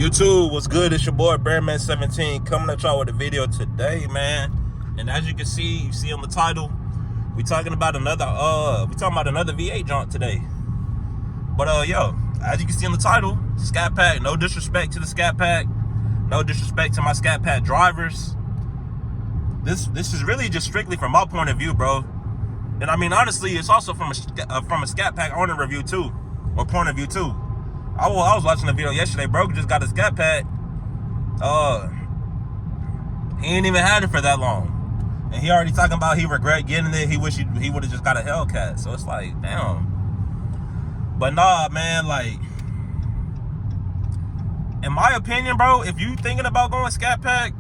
YouTube, what's good? It's your boy Bearman17 coming at y'all with a video today, man. And as you can see, you see on the title, we talking about another V8 jaunt today. But yo, as you can see on the title, Scat Pack. No disrespect to the Scat Pack, no disrespect to my Scat Pack drivers. This is really just strictly from my point of view, bro. And I mean, honestly, it's also from a Scat Pack owner review too, or point of view too. I was watching a video yesterday. Bro just got a Scat Pack. He ain't even had it for that long, and he already talking about he regret getting it. He wish he would have just got a HELLCAT. So it's like, damn. But nah, man. Like, in my opinion, bro, if you thinking about going Scat Pack,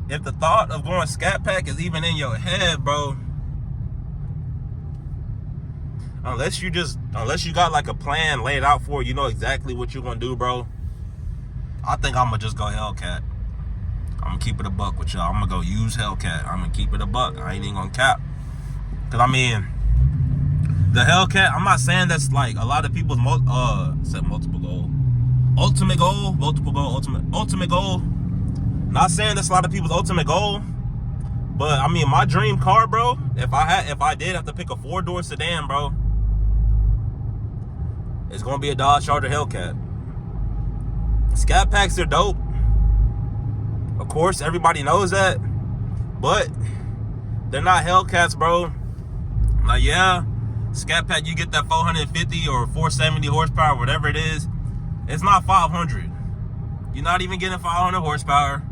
if the thought of going Scat Pack is even in your head, bro, unless you got like a plan laid out for it, you know exactly what you're gonna do, bro, I think I'm gonna just go HELLCAT. I'm gonna keep it a buck with y'all. I'm gonna go use HELLCAT. I'm gonna keep it a buck. I ain't even gonna cap. Cause I mean, the HELLCAT, I'm not saying that's like a lot of people's ultimate goal. Not saying that's a lot of people's ultimate goal. But I mean, my dream car, bro, if I did have to pick a 4-door sedan, bro, it's gonna be a Dodge Charger HELLCAT. Scat Packs are dope. Of course, everybody knows that. But they're not HELLCATs, bro. Like, yeah, Scat Pack, you get that 450 or 470 horsepower, whatever it is. It's not 500. You're not even getting 500 horsepower.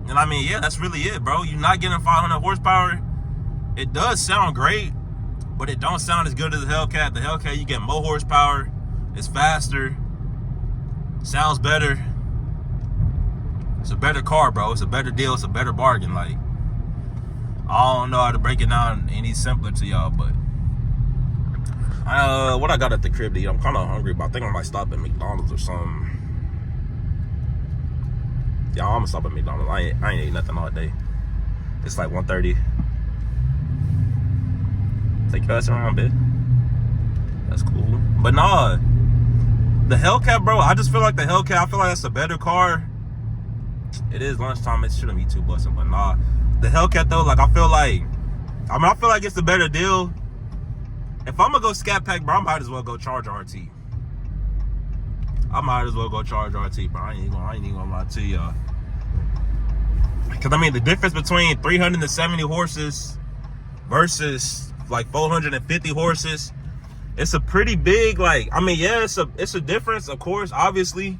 And I mean, yeah, that's really it, bro. You're not getting 500 horsepower. It does sound great, but it don't sound as good as the HELLCAT. The HELLCAT, you get more horsepower. It's faster. Sounds better. It's a better car, bro. It's a better deal. It's a better bargain. Like, I don't know how to break it down any simpler to y'all, but what I got at the crib to eat, I'm kind of hungry, but I think I might stop at McDonald's or something. Yeah, I'm gonna stop at McDonald's. I ain't ate nothing all day. It's like 1:30. Take your ass around, bitch. That's cool. But nah, the HELLCAT, bro, I just feel like the HELLCAT, I feel like that's a better car. It is lunchtime. It shouldn't be too busting, but nah. The HELLCAT, though, like, I feel like it's a better deal. If I'm gonna go Scat Pack, bro, I might as well go Charger RT. I might as well go Charger RT, bro. I ain't even gonna lie to y'all. Because, I mean, the difference between 370 horses versus, like, 450 horses, it's a pretty big, like, I mean, yeah, it's a difference, of course, obviously.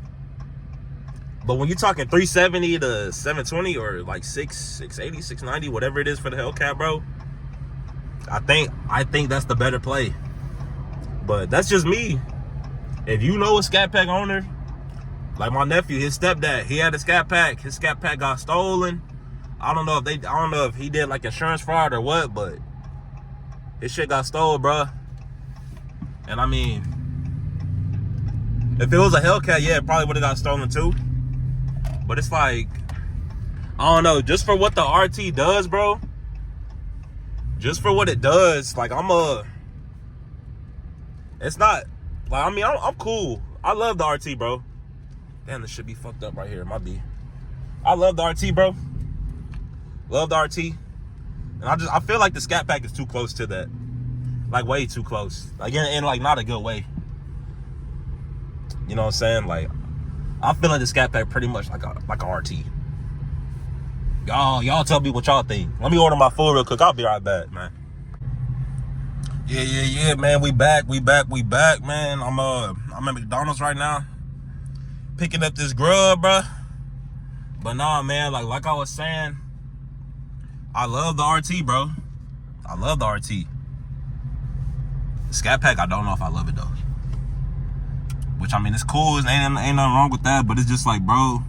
But when you're talking 370 to 720 or, like, 680, 690, whatever it is for the HELLCAT, bro, I think that's the better play. But that's just me. If you know a Scat Pack owner, like my nephew, his stepdad, he had a Scat Pack. His Scat Pack got stolen. I don't know if he did like insurance fraud or what, but his shit got stolen, bro. And I mean, if it was a HELLCAT, yeah, it probably would have got stolen too. But it's like, I don't know, just for what the RT does, bro. Just for what it does, like it's not, like, I mean, I'm cool. I love the RT, bro. Damn, this should be fucked up right here. My B. I love the RT, bro. Love the RT. And I feel like the Scat Pack is too close to that. Like, way too close. Like, in like, not a good way. You know what I'm saying? Like, I feel like the Scat Pack pretty much like a RT. Y'all tell me what y'all think. Let me order my food real quick. I'll be right back, man. Yeah, man. We back, man. I'm at McDonald's right now, picking up this grub, bro. But nah, man. Like I was saying, I love the RT, bro. I love the RT. The Scat Pack, I don't know if I love it though. Which, I mean, it's cool. Ain't nothing wrong with that. But it's just like, bro,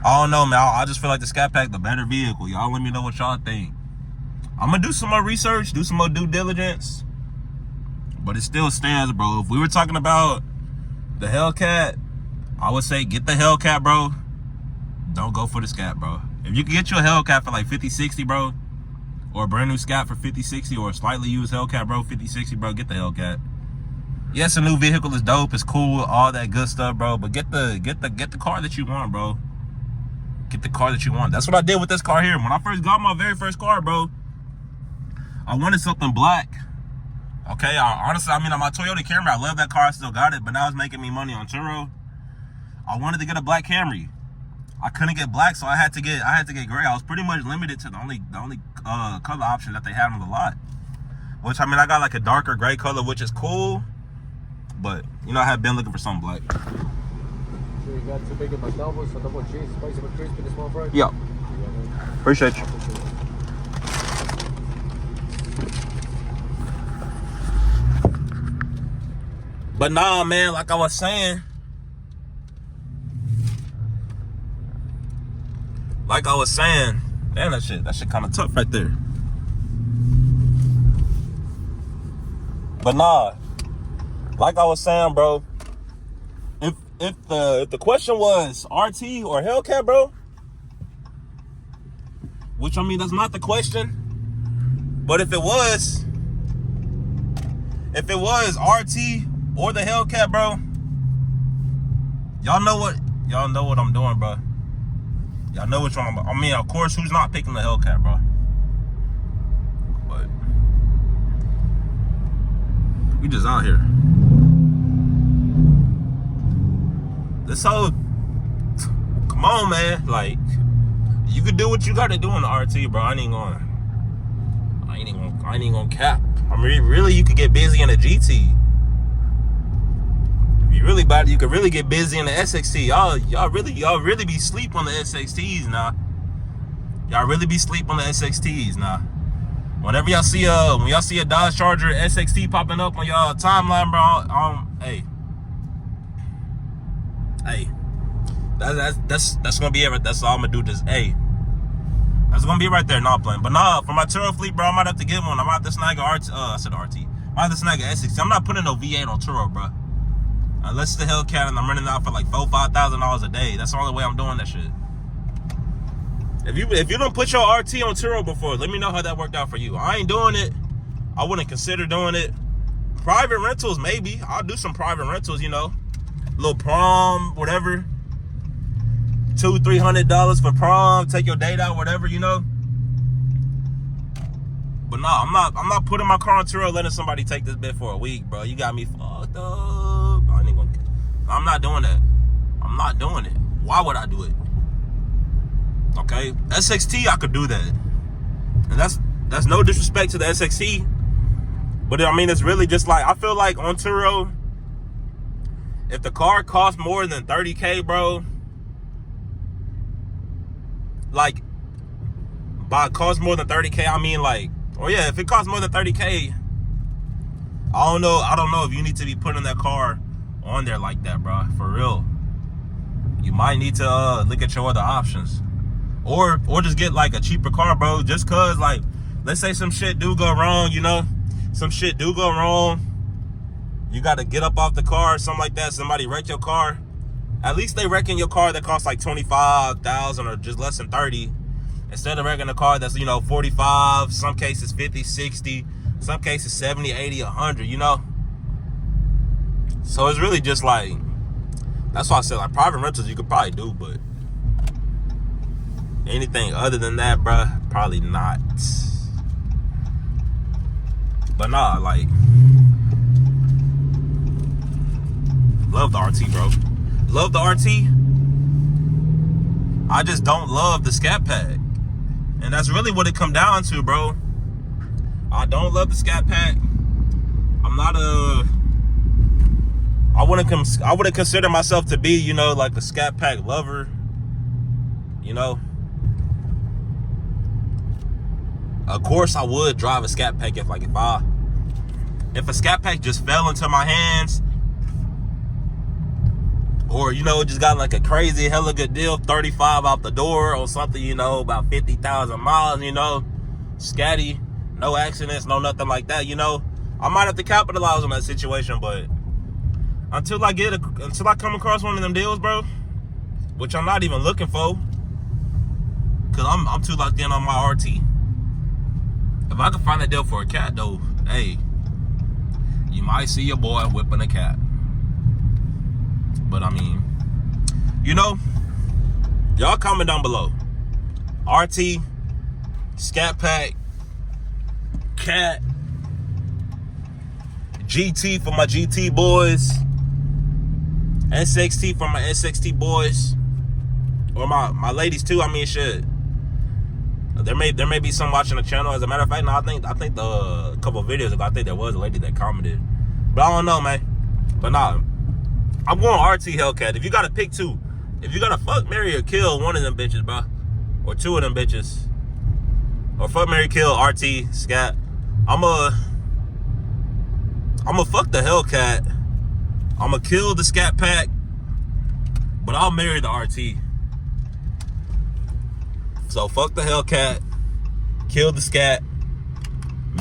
I don't know, man. I just feel like the Scat Pack the better vehicle. Y'all let me know what y'all think. I'm gonna do some more research, do some more due diligence. But it still stands, bro. If we were talking about the HELLCAT, I would say get the HELLCAT, bro. Don't go for the Scat, bro. If you can get you a HELLCAT for like 50, 60, bro, or a brand new Scat for 50, 60, or a slightly used HELLCAT, bro, 50, 60, bro, get the HELLCAT. Yes, a new vehicle is dope, it's cool, all that good stuff, bro. But get the car that you want, bro. Get the car that you want. That's what I did with this car here. When I first got my very first car, bro, I wanted something black. Okay, honestly, I mean, on my Toyota Camry, I love that car, I still got it, but now it's making me money on Turo. I wanted to get a black Camry. I couldn't get black, so I had to get gray. I was pretty much limited to the only color option that they had on the lot. Which, I mean, I got like a darker gray color, which is cool, but you know, I have been looking for something black. So you got 2 big McDoubles, a double cheese, spicy but crispy, the small fries? Yeah. Appreciate you. But nah, man, like I was saying, damn, that shit kind of tough right there. But nah, like I was saying, bro, if the question was RT or Hellcat, bro, which I mean that's not the question, but if it was RT or the Hellcat, bro, y'all know what I'm doing, bro. Y'all know which one I mean, of course, who's not picking the Hellcat, bro? But we just out here. This whole, come on, man. Like, you can do what you gotta do on the RT, bro. I ain't gonna cap. I mean, really, you could get busy in a GT. You really bad, you could really get busy in the SXT. Y'all really be sleep on the SXTs now. Y'all really be sleep on the SXTs now. Whenever y'all see when y'all see a Dodge Charger SXT popping up on y'all timeline, bro, hey, that's gonna be it. That's all I'm gonna do. Just hey, that's gonna be right there. Not playing, but nah, for my Turo fleet, bro, I might have to get one. I might have to snag a RT. I said RT. I might have to snag a SXT. I'm not putting no V8 on Turo, bro. Unless it's the Hellcat and I'm running out for like $4,000-$5,000 a day. That's the only way I'm doing that shit. If you don't put your RT on Turo before, let me know how that worked out for you. I ain't doing it. I wouldn't consider doing it. Private rentals, maybe. I'll do some private rentals, you know. Little prom, whatever. $200-$300 for prom. Take your date out, whatever, you know. But no, I'm not putting my car on Turo, letting somebody take this bit for a week, bro. You got me fucked up. I'm not doing that. I'm not doing it. Why would I do it? Okay, SXT, I could do that, and that's no disrespect to the SXT, but I mean, it's really just like, I feel like on Turo, if the car costs more than 30K, bro, like, by cost more than 30K, I mean, like, oh yeah, if it costs more than 30K, I don't know if you need to be putting that car on there like that, bro. For real, you might need to look at your other options, or just get like a cheaper car, bro. Just cause, like, let's say some shit do go wrong, you know, you got to get up off the car or something like that. Somebody wreck your car. At least they wrecking your car that costs like 25,000 or just less than 30, instead of wrecking a car that's, you know, 45, some cases 50, 60, some cases 70, 80, 100, you know. So it's really just like, that's why I said, like, private rentals you could probably do, but anything other than that, bruh, probably not. But nah, like, love the RT, bro. Love the RT. I just don't love the Scat Pack, and that's really what it come down to, bro. I don't love the Scat Pack. I'm not I wouldn't consider myself to be, you know, like a Scat Pack lover, you know. Of course, I would drive a Scat Pack if a Scat Pack just fell into my hands, or, you know, it just got like a crazy hella good deal, 35 out the door or something, you know, about 50,000 miles, you know, scatty, no accidents, no nothing like that, you know. I might have to capitalize on that situation, but until I come across one of them deals, bro, which I'm not even looking for, cause I'm too locked in on my RT. If I could find a deal for a cat, though, hey, you might see your boy whipping a cat. But I mean, you know, y'all comment down below. RT, Scat Pack, Cat, GT for my GT boys, SXT for my SXT boys, or my ladies too. I mean, shit. There may be some watching the channel. As a matter of fact, no, I think the couple of videos ago, I think there was a lady that commented, but I don't know, man. But nah, I'm going RT Hellcat. If you gotta pick two, if you gotta fuck, marry, or kill one of them bitches, bro, or two of them bitches, or fuck, marry, kill RT Scat, I'ma fuck the Hellcat. I'ma kill the Scat Pack, but I'll marry the RT. So fuck the Hellcat, kill the Scat,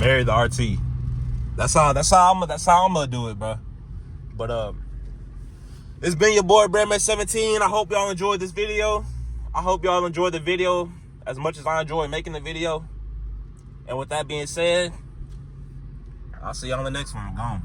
marry the RT. That's how I'm gonna do it, bro. But it's been your boy Brandman17. I hope y'all enjoyed this video. I hope y'all enjoyed the video as much as I enjoyed making the video. And with that being said, I'll see y'all on the next one. I'm gone.